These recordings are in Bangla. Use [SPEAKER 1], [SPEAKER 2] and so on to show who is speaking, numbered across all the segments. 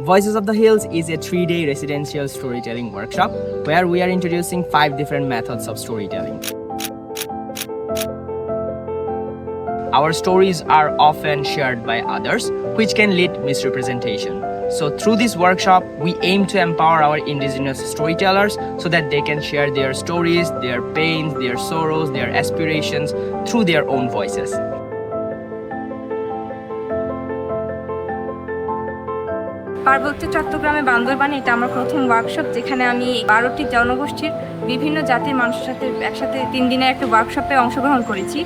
[SPEAKER 1] Voices of the Hills is a 3-day residential storytelling workshop where we are introducing 5 different methods of storytelling. Our stories are often shared by others, which can lead misrepresentation. So through this workshop, we aim to empower our indigenous storytellers so that they can share their stories, their pains, their sorrows, their aspirations through their own voices.
[SPEAKER 2] পার্বত্য চট্টগ্রামে বান্দরবানে এটা আমার প্রথম ওয়ার্কশপ, যেখানে আমি 12টি জনগোষ্ঠীর বিভিন্ন জাতির মানুষের সাথে একসাথে 3 দিনের একটা ওয়ার্কশপে অংশগ্রহণ করেছি।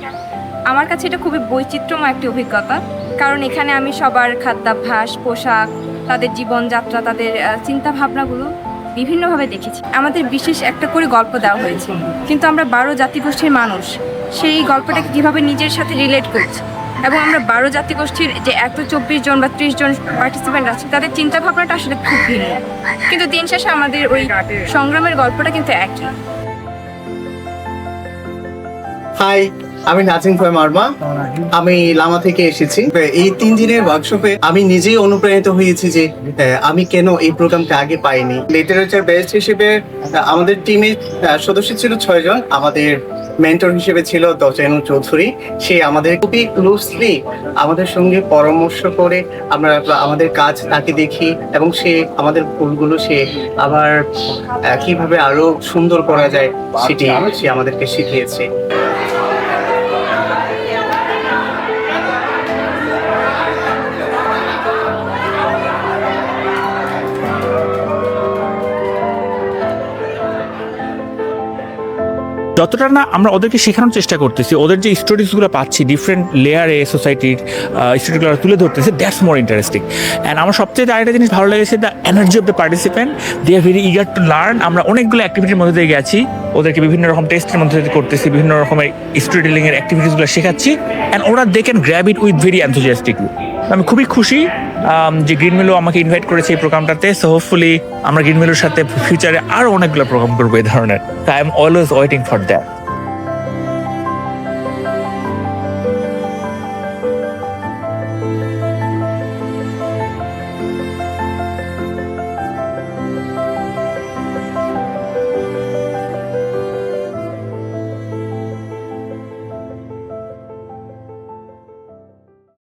[SPEAKER 2] আমার কাছে এটা খুবই বৈচিত্র্যময় একটি অভিজ্ঞতা, কারণ এখানে আমি সবার খাদ্যাভ্যাস, পোশাক, তাদের জীবনযাত্রা, তাদের চিন্তা ভাবনাগুলো বিভিন্নভাবে দেখেছি। আমাদের বিশেষ একটা করে গল্প দেওয়া হয়েছে, কিন্তু আমরা 12 জাতিগোষ্ঠীর মানুষ সেই গল্পটাকে কীভাবে নিজের সাথে রিলেট করছি, এবং আমরা 12 জাতিগোষ্ঠীর যে 24 জন বা 30 জন পার্টিসিপেন্ট আছে তাদের চিন্তা ভাবনাটা আসলে খুব ভিন্ন, কিন্তু দিন শেষে আমাদের ওই সংগ্রামের গল্পটা কিন্তু একই।
[SPEAKER 3] হাই, আমি নাজিম ফাহিম আরমা। আমি লামা থেকে এসেছি। এই 3 দিনের ওয়ার্কশপে আমি নিজেই অনুপ্রাণিত হয়েছি যে আমি কেন এই প্রোগ্রামটা আগে পাইনি। লিটারেচার বেস্ট হিসেবে আমাদের টিমে সদস্য ছিল 6 জন। আমাদের মেন্টর হিসেবে ছিল দজাইনুল চৌধুরী। সে আমাদের খুবই ক্লোজলি আমাদের সঙ্গে পরামর্শ করে আমরা আমাদের কাজ তাকে দেখি, এবং সে আমাদের ভুলগুলো সে আবার কিভাবে আরো সুন্দর করা যায় সেটি সে আমাদেরকে শিখিয়েছে।
[SPEAKER 4] যতটা না আমরা ওদেরকে শেখানোর চেষ্টা করতেছি, ওদের যে স্টোরিজগুলো পাচ্ছি ডিফারেন্ট লেয়ারে সোসাইটির স্টোরিগুলো তুলে ধরতেছে, দ্যাটস মোর ইন্টারেস্টিং। অ্যান্ড আমার সবচেয়ে আরেকটা জিনিস ভালো লেগেছে, the energy of the participant, they are very eager to learn. আমরা অনেকগুলো অ্যাক্টিভিটির মধ্যে দিয়ে গেছি, ওদেরকে বিভিন্ন রকম টেস্টের মধ্যে দিয়ে করতেছি, বিভিন্ন রকমের স্টোরি টেলিংয়ের অ্যাক্টিভিটিসগুলো শেখাচ্ছি, অ্যান্ড ওরা they can grab it with very enthusiastically. আমি খুবই খুশি যে গ্রিন মেলো আমাকে ইনভাইট করেছে এই প্রোগ্রামটাতে। সো হোপফুলি আমরা গ্রিন মেলোর সাথে ফিউচারে আরও অনেকগুলো প্রোগ্রাম করবো এই ধরনের। I am always waiting for that.